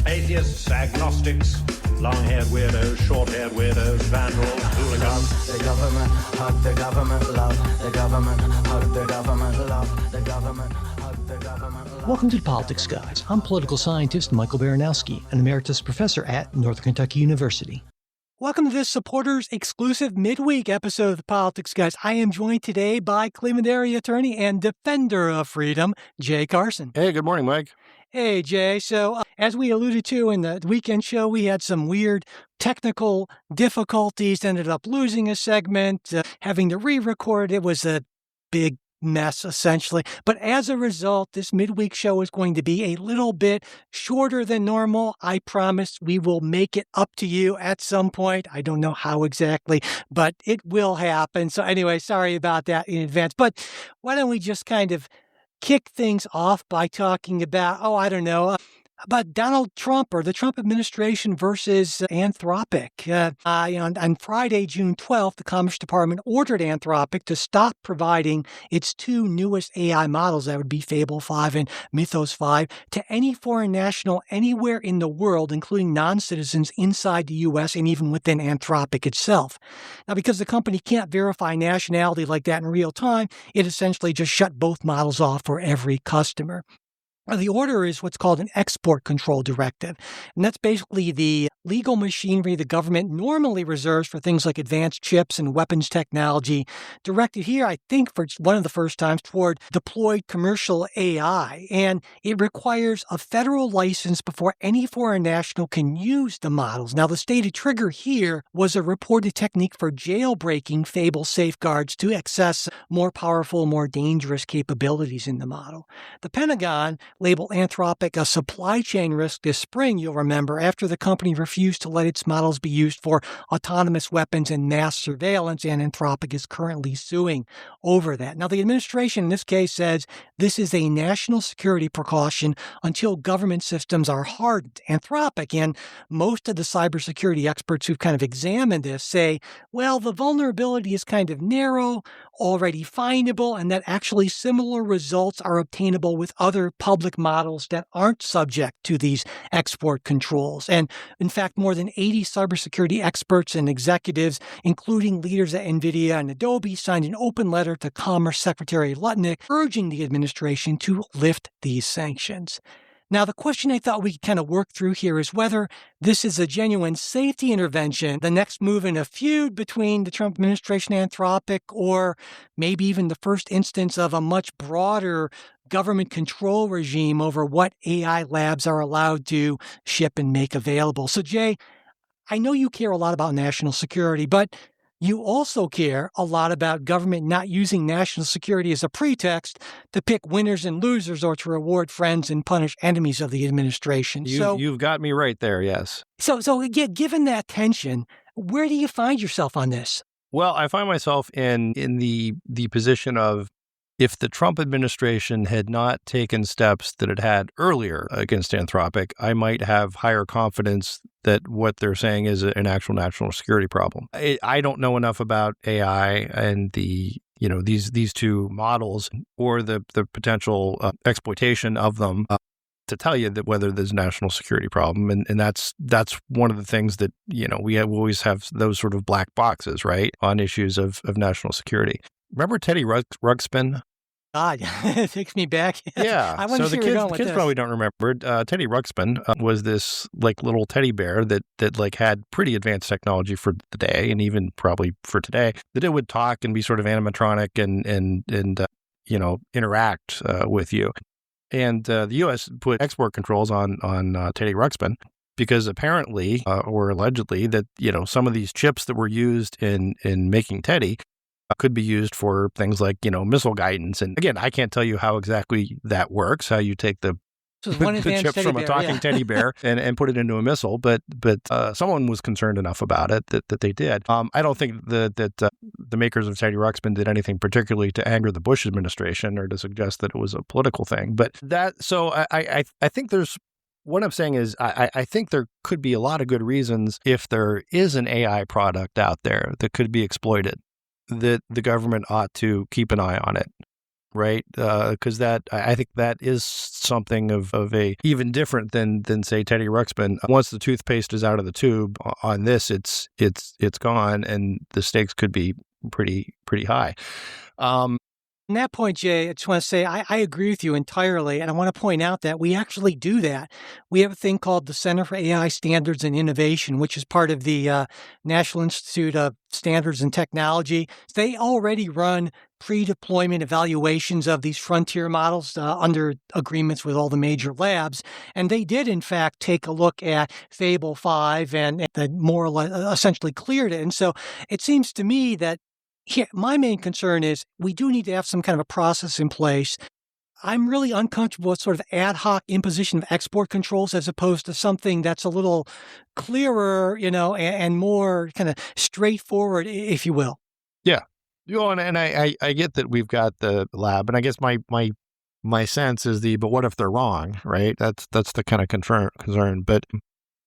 Atheists, agnostics, long-haired weirdos, short-haired weirdos, vandals, hooligans. The government, hug the government, love the government, hug the government, love the government, hug the government, love. Welcome to the Politics Guys. I'm political scientist Michael Baranowski, an emeritus professor at Northern Kentucky University. Welcome to this supporters-exclusive midweek episode of the Politics Guys. I am joined today by Cleveland area attorney and defender of freedom, Jay Carson. Hey, good morning, Mike. Hey, Jay. So, as we alluded to in the weekend show, we had some weird technical difficulties, ended up losing a segment, having to re-record. It was a big mess, essentially. But as a result, this midweek show is going to be a little bit shorter than normal. I promise we will make it up to you at some point. I don't know how exactly, but it will happen. So anyway, sorry about that in advance. But why don't we just kind of kick things off by talking about, about Donald Trump or the Trump administration versus Anthropic. On Friday, June 12th, the Commerce Department ordered Anthropic to stop providing its two newest AI models, that would be Fable 5 and Mythos 5, to any foreign national anywhere in the world, including non-citizens inside the U.S. and even within Anthropic itself. Now, because the company can't verify nationality like that in real time, it essentially just shut both models off for every customer. The order is what's called an export control directive, and that's basically the legal machinery the government normally reserves for things like advanced chips and weapons technology, directed here, I think, for one of the first times toward deployed commercial AI, and it requires a federal license before any foreign national can use the models. Now, the stated trigger here was a reported technique for jailbreaking Fable safeguards to access more powerful, more dangerous capabilities in the model. The Pentagon labeled Anthropic a supply chain risk this spring, you'll remember, after the company refused to let its models be used for autonomous weapons and mass surveillance, and Anthropic is currently suing over that. Now, the administration in this case says this is a national security precaution until government systems are hardened. Anthropic and most of the cybersecurity experts who've kind of examined this say, well, the vulnerability is kind of narrow, already findable, and that actually similar results are obtainable with other public models that aren't subject to these export controls. And in fact, more than 80 cybersecurity experts and executives, including leaders at NVIDIA and Adobe, signed an open letter to Commerce Secretary Lutnick urging the administration to lift these sanctions. Now, the question I thought we could kind of work through here is whether this is a genuine safety intervention, the next move in a feud between the Trump administration and Anthropic, or maybe even the first instance of a much broader government control regime over what AI labs are allowed to ship and make available. So, Jay, I know you care a lot about national security, but you also care a lot about government not using national security as a pretext to pick winners and losers or to reward friends and punish enemies of the administration. You've got me right there, yes. So again, given that tension, where do you find yourself on this? Well, I find myself in the position of, if the Trump administration had not taken steps that it had earlier against Anthropic, I might have higher confidence that what they're saying is an actual national security problem. I don't know enough about AI and these two models or the potential exploitation of them to tell you that whether there's a national security problem. And that's one of the things that, we always have those sort of black boxes, right, on issues of national security. Remember Teddy Ruxpin? God, it takes me back. Yeah. I wonder so if the you're going with kids this. probably don't remember. Teddy Ruxpin was this little teddy bear that had pretty advanced technology for the day, and even probably for today, that it would talk and be sort of animatronic and interact with you. And the U.S. put export controls on Teddy Ruxpin because apparently or allegedly that some of these chips that were used in making Teddy could be used for things like, missile guidance. And again, I can't tell you how exactly that works, how you take the chips from a talking teddy bear and put it into a missile. But someone was concerned enough about it that they did. I don't think that the makers of Teddy Ruxpin did anything particularly to anger the Bush administration or to suggest that it was a political thing. But I think there's, what I'm saying is I think there could be a lot of good reasons if there is an AI product out there that could be exploited, that the government ought to keep an eye on it. right? Because I think that is something of a even different than say Teddy Ruxpin. Once the toothpaste is out of the tube, on this, it's gone, and the stakes could be pretty high. On that point, Jay, I just want to say I agree with you entirely. And I want to point out that we actually do that. We have a thing called the Center for AI Standards and Innovation, which is part of the National Institute of Standards and Technology. They already run pre-deployment evaluations of these frontier models under agreements with all the major labs. And they did, in fact, take a look at Fable 5 and more or less essentially cleared it. And so it seems to me that here, my main concern is we do need to have some kind of a process in place. I'm really uncomfortable with sort of ad hoc imposition of export controls as opposed to something that's a little clearer, and more kind of straightforward, if you will. Yeah. And I get that we've got the lab, and I guess my sense is but what if they're wrong, right? That's the kind of concern. But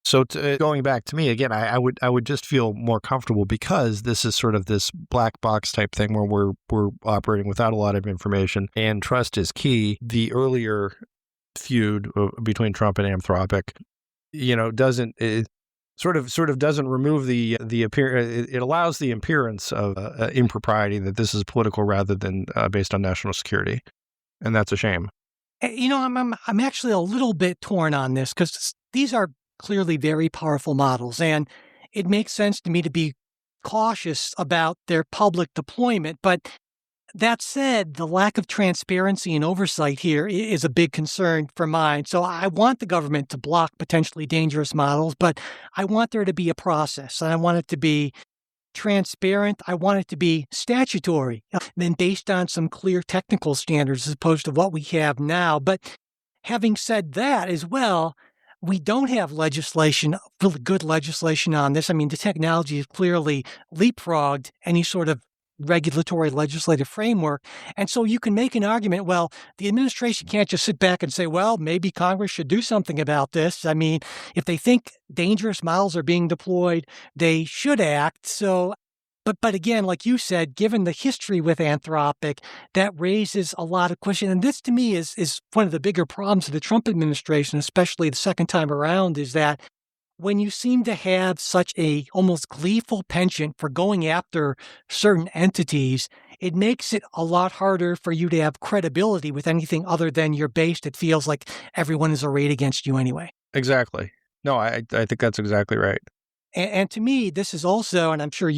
so going back to me again, I would just feel more comfortable because this is sort of this black box type thing where we're operating without a lot of information, and trust is key. The earlier feud between Trump and Anthropic, doesn't remove the appearance. It allows the appearance of impropriety that this is political rather than based on national security, and that's a shame. I'm actually a little bit torn on this because these are clearly very powerful models, and it makes sense to me to be cautious about their public deployment. But that said, the lack of transparency and oversight here is a big concern for mine. So I want the government to block potentially dangerous models, but I want there to be a process, and I want it to be transparent. I want it to be statutory, then based on some clear technical standards as opposed to what we have now. But having said that as well, we don't have legislation, really good legislation on this. I mean, the technology has clearly leapfrogged any sort of regulatory legislative framework. And so you can make an argument, well, the administration can't just sit back and say, well, maybe Congress should do something about this. I mean, if they think dangerous models are being deployed, they should act. So But again, like you said, given the history with Anthropic, that raises a lot of questions. And this, to me, is one of the bigger problems of the Trump administration, especially the second time around, is that when you seem to have such a almost gleeful penchant for going after certain entities, it makes it a lot harder for you to have credibility with anything other than your base that feels like everyone is arrayed against you anyway. Exactly. No, I think that's exactly right. And to me, this is also, and I'm sure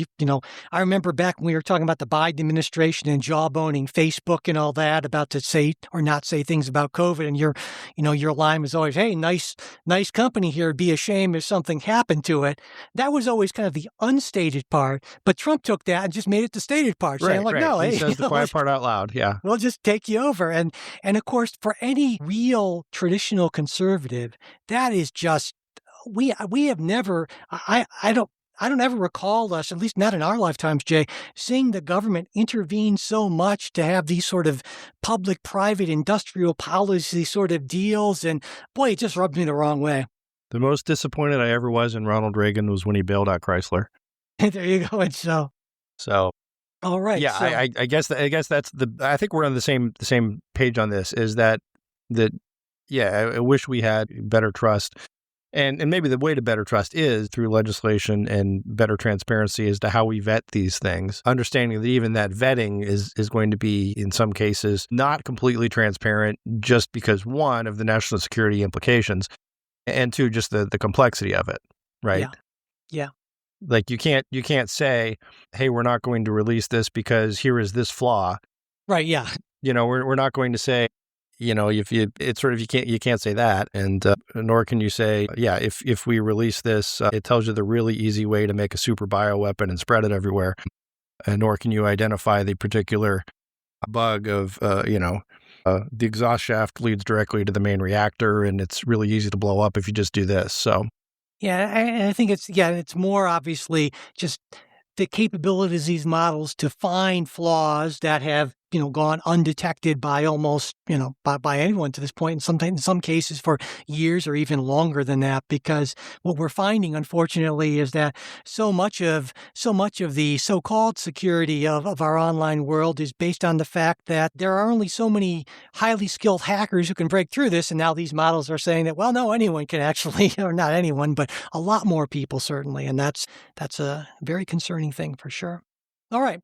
I remember back when we were talking about the Biden administration and jawboning Facebook and all that, about to say or not say things about COVID. And your line was always, hey, nice company here. It'd be a shame if something happened to it. That was always kind of the unstated part. But Trump took that and just made it the stated part, saying like, no, he hey, says the quiet part out loud. Yeah. We'll just take you over. And of course, for any real traditional conservative, that is just, we have never, I don't ever recall us, at least not in our lifetimes, Jay, seeing the government intervene so much to have these sort of public-private industrial policy sort of deals. And boy, it just rubbed me the wrong way. The most disappointed I ever was in Ronald Reagan was when he bailed out Chrysler. There you go. And so. All right. Yeah, so, I guess that's I think we're on the same page on this, is that yeah, I wish we had better trust. And maybe the way to better trust is through legislation and better transparency as to how we vet these things, understanding that even that vetting is going to be, in some cases, not completely transparent just because, one, of the national security implications, and two, just the complexity of it, right? Yeah. Like you can't say, hey, we're not going to release this because here is this flaw. Right, yeah. We're not going to say, if you can't say that, and nor can you say, yeah, if we release this, it tells you the really easy way to make a super bioweapon and spread it everywhere, and nor can you identify the particular bug of, the exhaust shaft leads directly to the main reactor, and it's really easy to blow up if you just do this. So, yeah, I think it's more obviously just the capabilities of these models to find flaws that have gone undetected by almost, by anyone to this point, and in some cases for years or even longer than that, because what we're finding, unfortunately, is that so much of the so-called security of our online world is based on the fact that there are only so many highly skilled hackers who can break through this. And now these models are saying that, well, no, anyone can actually, or not anyone, but a lot more people certainly. And that's a very concerning thing for sure. All right.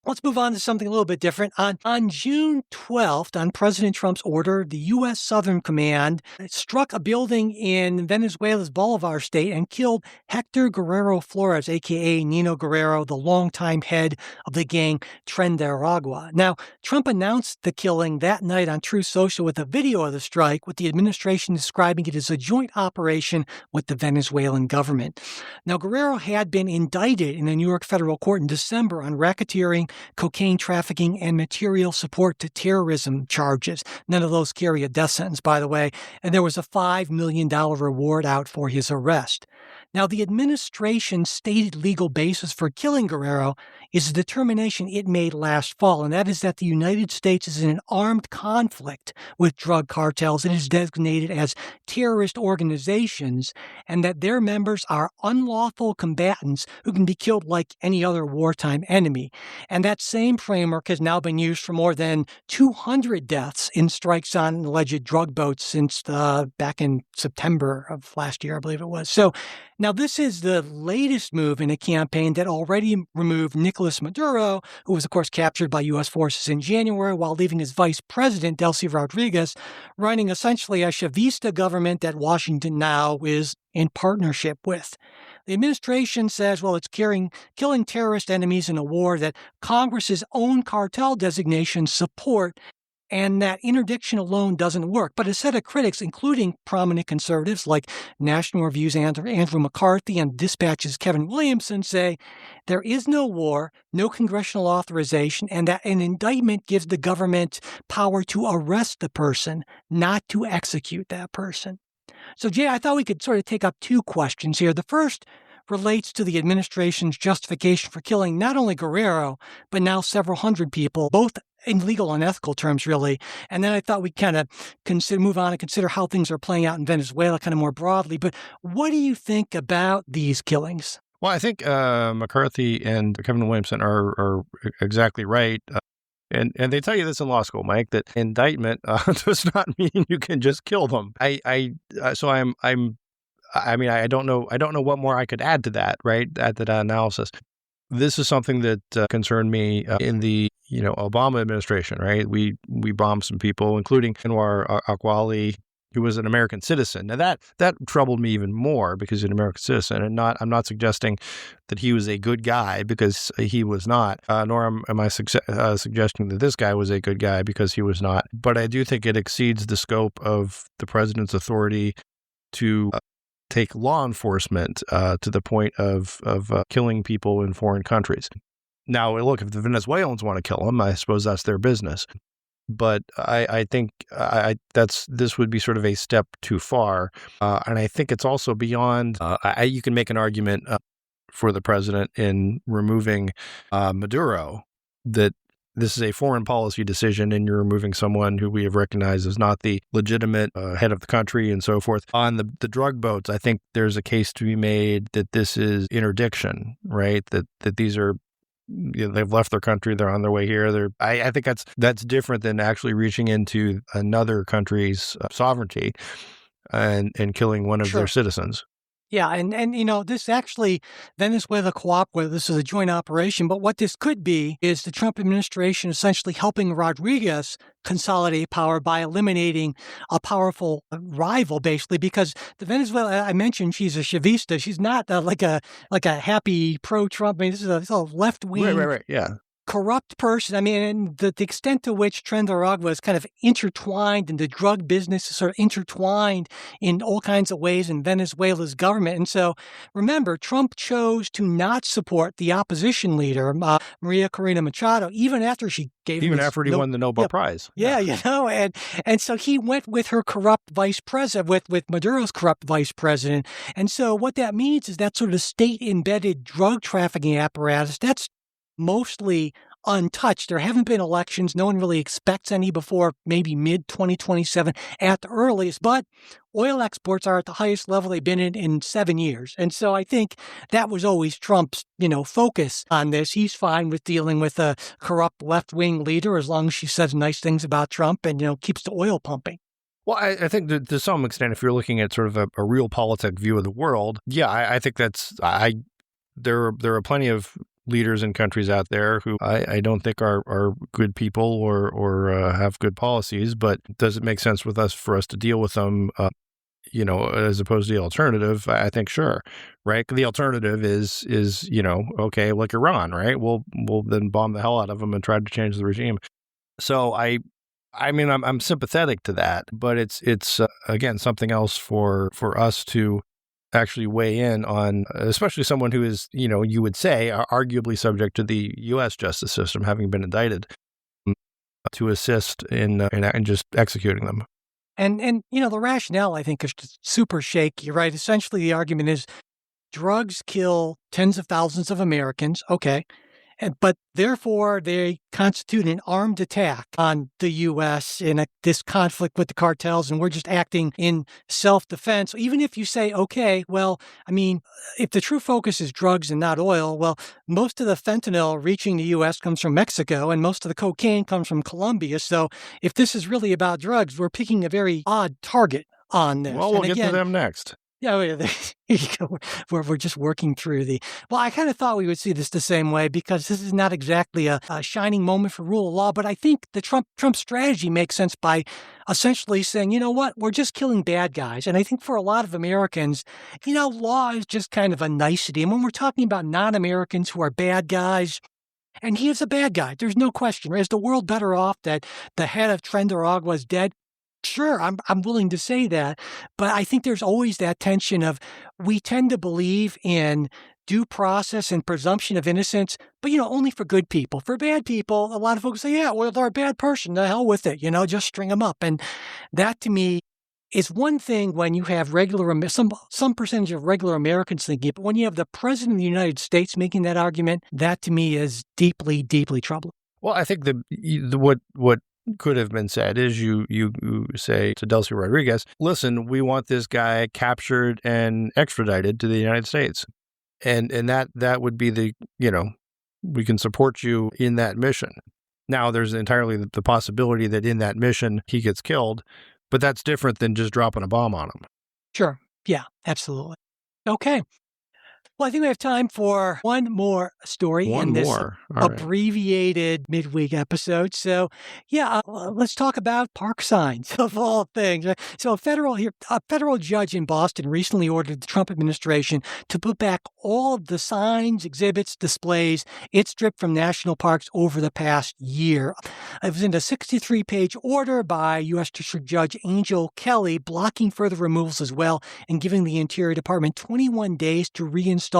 Let's move on to something a little bit different. On June 12th, on President Trump's order, the U.S. Southern Command struck a building in Venezuela's Bolivar state and killed Hector Guerrero Flores, a.k.a. Niño Guerrero, the longtime head of the gang Tren de Aragua. Now, Trump announced the killing that night on Truth Social with a video of the strike, with the administration describing it as a joint operation with the Venezuelan government. Now, Guerrero had been indicted in a New York federal court in December on racketeering, cocaine trafficking, and material support to terrorism charges. None of those carry a death sentence, by the way, and there was a $5 million reward out for his arrest. Now, the administration's stated legal basis for killing Guerrero is a determination it made last fall, and that is that the United States is in an armed conflict with drug cartels and is designated as terrorist organizations, and that their members are unlawful combatants who can be killed like any other wartime enemy. And that same framework has now been used for more than 200 deaths in strikes on alleged drug boats since back in September of last year, I believe it was. So now this is the latest move in a campaign that already removed Nicolas Maduro, who was, of course, captured by U.S. forces in January, while leaving his vice president, Delcy Rodriguez, running essentially a Chavista government that Washington now is in partnership with. The administration says, well, it's killing terrorist enemies in a war that Congress's own cartel designations support, and that interdiction alone doesn't work. But a set of critics, including prominent conservatives like National Review's Andrew McCarthy and Dispatch's Kevin Williamson, say there is no war, no congressional authorization, and that an indictment gives the government power to arrest the person, not to execute that person. So, Jay, I thought we could sort of take up two questions here. The first relates to the administration's justification for killing not only Guerrero, but now several hundred people, both in legal and ethical terms, really. And then I thought we'd kind of move on and consider how things are playing out in Venezuela kind of more broadly. But what do you think about these killings? Well, I think McCarthy and Kevin Williamson are exactly right. And they tell you this in law school, Mike, that indictment does not mean you can just kill them. I don't know what more I could add to that, right? Add to that analysis. This is something that concerned me in the Obama administration, right? We bombed some people, including Anwar Akwali, who was an American citizen. Now that troubled me even more because he's an American citizen, and I'm not suggesting that he was a good guy because he was not, nor am I suggesting that this guy was a good guy because he was not. But I do think it exceeds the scope of the president's authority to take law enforcement to the point of killing people in foreign countries. Now, look, if the Venezuelans want to kill him, I suppose that's their business. But I think this would be sort of a step too far. And I think it's also beyond, you can make an argument for the president in removing Maduro, that this is a foreign policy decision and you're removing someone who we have recognized as not the legitimate head of the country and so forth. On the drug boats, I think there's a case to be made that this is interdiction, right? That these are, they've left their country, they're on their way here. I think that's different than actually reaching into another country's sovereignty and killing one of their citizens. Yeah, and this actually, Venezuela cooperated. This is a joint operation, but what this could be is the Trump administration essentially helping Rodriguez consolidate power by eliminating a powerful rival, basically, because the Venezuela, I mentioned she's a Chavista. She's not like a happy pro-Trump. I mean, this is a left-wing. Right, yeah. Corrupt person. I mean, and the extent to which Tren de Aragua is kind of intertwined in the drug business, is sort of intertwined in all kinds of ways in Venezuela's government. And so, remember, Trump chose to not support the opposition leader, Maria Corina Machado, even after she gave after he won the Nobel Prize. Yeah, and so he went with her corrupt vice president, with Maduro's corrupt vice president. And so what that means is that sort of state-embedded drug trafficking apparatus, that's mostly untouched. There haven't been elections. No one really expects any before maybe mid-2027 at the earliest, but oil exports are at the highest level they've been in 7 years. And so I think that was always Trump's, focus on this. He's fine with dealing with a corrupt left-wing leader as long as she says nice things about Trump and, keeps the oil pumping. Well, I think that to some extent, if you're looking at sort of a realpolitik view of the world, I think there are plenty of leaders in countries out there who I don't think are good people or have good policies, but does it make sense for us to deal with them, as opposed to the alternative? I think sure, right? The alternative is okay, like Iran, right? We'll then bomb the hell out of them and try to change the regime. So I'm sympathetic to that, but it's again something else for us to actually weigh in on, especially someone who is, you would say, arguably subject to the U.S. justice system, having been indicted, to assist in just executing them. And the rationale, I think, is just super shaky, right? Essentially, the argument is drugs kill tens of thousands of Americans. Okay. But therefore, they constitute an armed attack on the U.S. in this conflict with the cartels, and we're just acting in self-defense. Even if you say, okay, well, if the true focus is drugs and not oil, well, most of the fentanyl reaching the U.S. comes from Mexico, and most of the cocaine comes from Colombia. So if this is really about drugs, we're picking a very odd target on this. Well, we'll get to them next. Yeah, there you go. We're just working through well, I kind of thought we would see this the same way because this is not exactly a shining moment for rule of law, but I think the Trump strategy makes sense by essentially saying, you know what, we're just killing bad guys. And I think for a lot of Americans, law is just kind of a nicety. And when we're talking about non-Americans who are bad guys, and he is a bad guy, there's no question. Is the world better off that the head of Tren de Aragua is dead? Sure, I'm willing to say that, but I think there's always that tension of we tend to believe in due process and presumption of innocence, but only for good people. For bad people, a lot of folks say, yeah, well, they're a bad person, the hell with it, just string them up. And that to me is one thing when you have some percentage of regular Americans thinking it, but when you have the President of the United States making that argument, that to me is deeply, deeply troubling. Well, I think what could have been said is you say to Delcy Rodriguez, listen, we want this guy captured and extradited to the United States. And that would be we can support you in that mission. Now, there's entirely the possibility that in that mission he gets killed, but that's different than just dropping a bomb on him. Sure. Yeah, absolutely. Okay. Well, I think we have time for one more story in this abbreviated midweek episode. So, let's talk about park signs of all things. So, a federal judge in Boston recently ordered the Trump administration to put back all of the signs, exhibits, displays it stripped from national parks over the past year. It was in a 63-page order by U.S. District Judge Angel Kelly, blocking further removals as well and giving the Interior Department 21 days to reinstall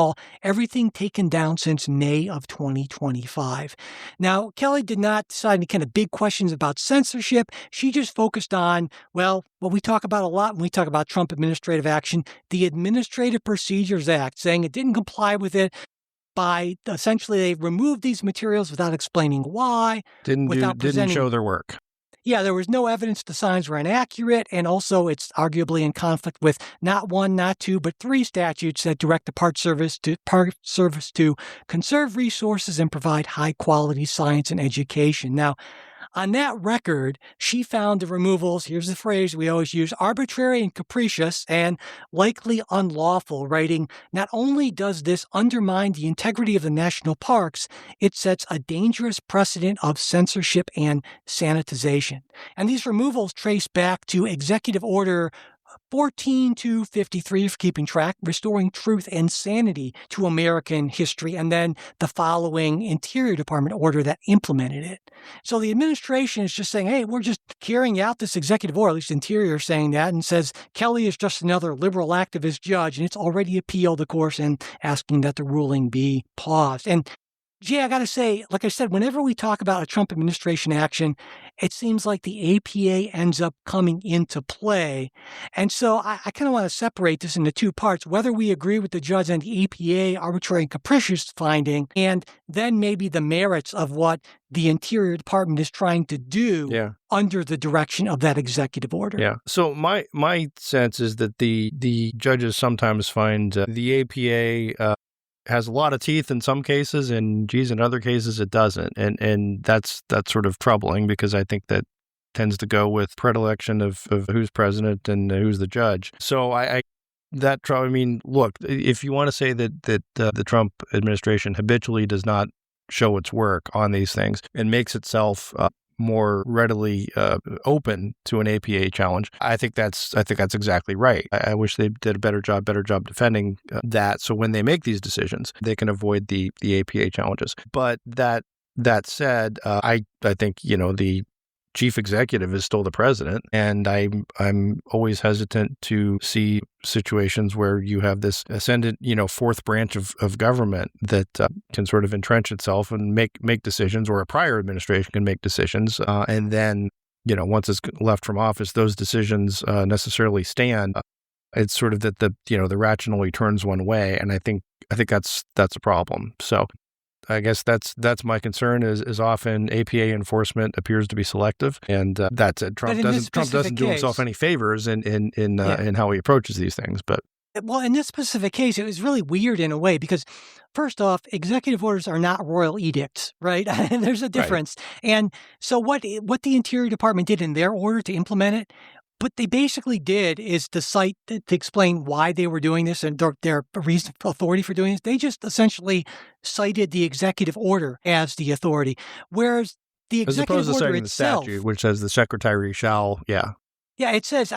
everything taken down since May of 2025. Now, Kelly did not decide any kind of big questions about censorship. She just focused on, what we talk about a lot when we talk about Trump administrative action, the Administrative Procedures Act, saying it didn't comply with it by essentially they removed these materials without explaining why. Didn't show their work. Yeah, there was no evidence the signs were inaccurate, and also it's arguably in conflict with not one, not two, but 3 statutes that direct the Park Service to conserve resources and provide high-quality science and education. Now, on that record, she found the removals, here's the phrase we always use, arbitrary and capricious and likely unlawful, writing, not only does this undermine the integrity of the national parks, it sets a dangerous precedent of censorship and sanitization. And these removals trace back to Executive Order 14253 for keeping track, restoring truth and sanity to American history, and then the following Interior Department order that implemented it. So the administration is just saying, hey, we're just carrying out this executive order, at least Interior is saying that, and says Kelly is just another liberal activist judge, and it's already appealed, of course, and asking that the ruling be paused. And Jay, I got to say, like I said, whenever we talk about a Trump administration action, it seems like the APA ends up coming into play. And so I kind of want to separate this into two parts, whether we agree with the judge on the APA arbitrary and capricious finding, and then maybe the merits of what the Interior Department is trying to do under the direction of that executive order. Yeah. So my sense is that the judges sometimes find the APA has a lot of teeth in some cases, and geez, in other cases it doesn't, and that's sort of troubling because I think that tends to go with predilection of who's president and who's the judge. So look, if you want to say that the Trump administration habitually does not show its work on these things and makes itself more readily open to an APA challenge, I think that's exactly right. I wish they did a better job defending that. So when they make these decisions, they can avoid the APA challenges. But that said, I think the chief executive is still the president, and I'm always hesitant to see situations where you have this ascendant, fourth branch of government that can sort of entrench itself and make decisions, or a prior administration can make decisions, and then once it's left from office, those decisions necessarily stand. It's sort of that the rat only turns one way, and I think that's a problem. So I guess that's my concern is often APA enforcement appears to be selective, and that's it. Trump doesn't do himself any favors in how he approaches these things. But well, in this specific case, it was really weird in a way because, first off, executive orders are not royal edicts, right? And there's a difference. Right. And so what the Interior Department did in their order to implement it, what they basically did is to cite, to explain why they were doing this and their reason, authority for doing this. They just essentially cited the executive order as the authority, whereas the executive order itself, the statute, which says the secretary shall, Yeah, it says,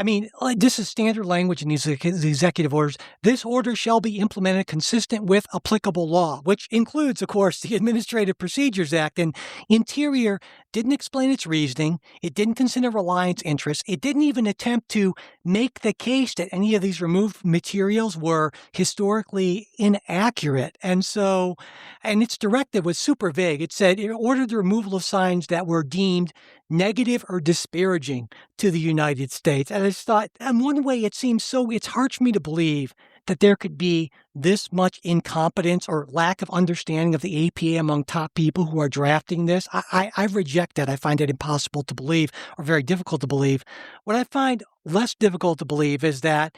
this is standard language in these executive orders. This order shall be implemented consistent with applicable law, which includes, of course, the Administrative Procedures Act. And Interior didn't explain its reasoning. It didn't consider reliance interests. It didn't even attempt to make the case that any of these removed materials were historically inaccurate. And its directive was super vague. It said it ordered the removal of signs that were deemed negative or disparaging to the United States. And I just thought, in one way, it's hard for me to believe that there could be this much incompetence or lack of understanding of the APA among top people who are drafting this. I reject that. I find it impossible to believe or very difficult to believe. What I find less difficult to believe is that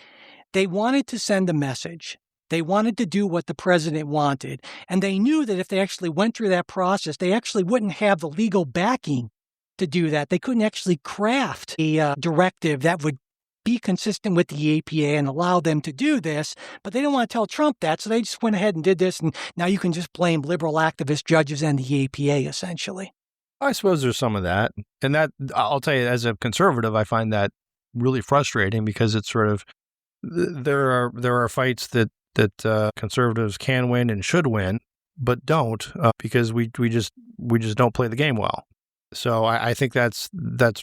they wanted to send a message. They wanted to do what the president wanted. And they knew that if they actually went through that process, they actually wouldn't have the legal backing to do that. They couldn't actually craft a directive that would be consistent with the APA and allow them to do this, but they don't want to tell Trump that, so they just went ahead and did this, and now you can just blame liberal activist judges and the APA, essentially. I suppose there's some of that, and that, I'll tell you, as a conservative, I find that really frustrating because it's sort of, there are fights that conservatives can win and should win, but don't, because we just don't play the game well. So I think that's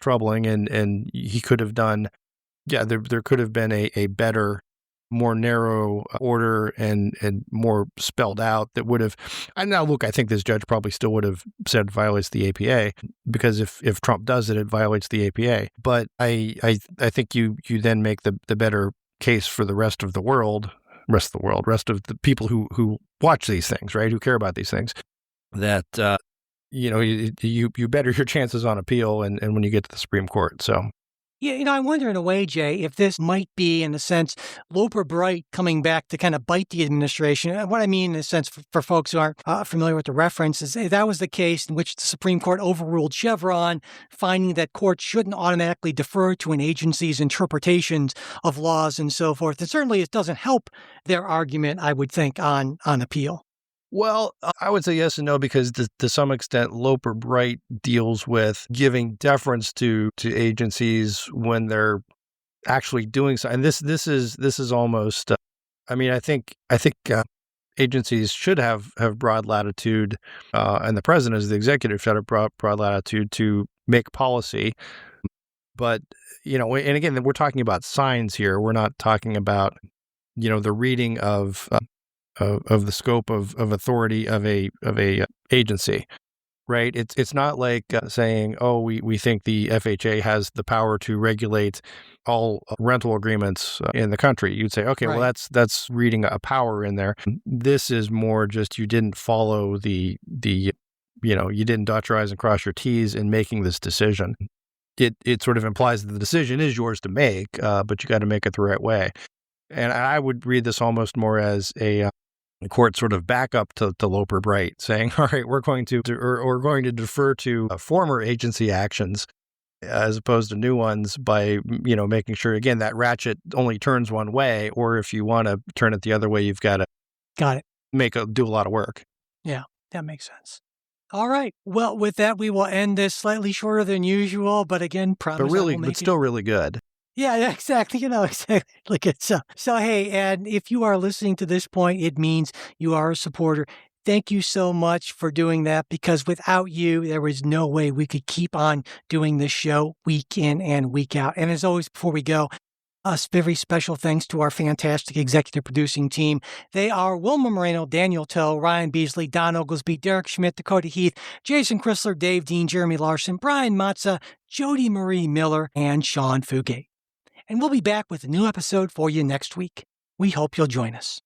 troubling, and he could have done, there could have been a better, more narrow order and more spelled out that would have, and now look, I think this judge probably still would have said it violates the APA, because if Trump does it, it violates the APA. But I think you then make the better case for the rest of the people who watch these things, right, who care about these things, that you better your chances on appeal and when you get to the Supreme Court. So, I wonder in a way, Jay, if this might be, in a sense, Loper Bright coming back to kind of bite the administration. And what I mean, in a sense, for folks who aren't familiar with the reference, is that was the case in which the Supreme Court overruled Chevron, finding that courts shouldn't automatically defer to an agency's interpretations of laws and so forth. And certainly it doesn't help their argument, I would think, on appeal. Well, I would say yes and no, because to some extent, Loper Bright deals with giving deference to agencies when they're actually doing so. And this is almost, I think agencies should have broad latitude, and the president as the executive should have broad latitude to make policy. But, and again, we're talking about signs here. We're not talking about, the reading of of the scope of authority of a agency. Right. It's not like saying, oh, we think the FHA has the power to regulate all rental agreements in the country. You'd say, okay, Right. well, that's reading a power in there. This is more just you didn't follow you didn't dot your I's and cross your T's in making this decision. It sort of implies that the decision is yours to make, but you got to make it the right way. And I would read this almost more as a court sort of backup to Loper Bright, saying, all right, we're going to defer to former agency actions as opposed to new ones by, making sure, again, that ratchet only turns one way, or if you want to turn it the other way, you've got to do a lot of work. Yeah, that makes sense. All right. Well, with that, we will end this slightly shorter than usual, but again, promise but still really good. Yeah, exactly. Exactly. Like it's so. Hey, and if you are listening to this point, it means you are a supporter. Thank you so much for doing that, because without you, there was no way we could keep on doing this show week in and week out. And as always, before we go, a very special thanks to our fantastic executive producing team. They are Wilma Moreno, Daniel Toe, Ryan Beasley, Don Oglesby, Derek Schmidt, Dakota Heath, Jason Chrysler, Dave Dean, Jeremy Larson, Brian Matza, Jody Marie Miller, and Sean Fugate. And we'll be back with a new episode for you next week. We hope you'll join us.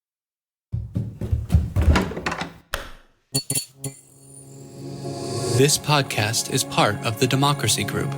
This podcast is part of the Democracy Group.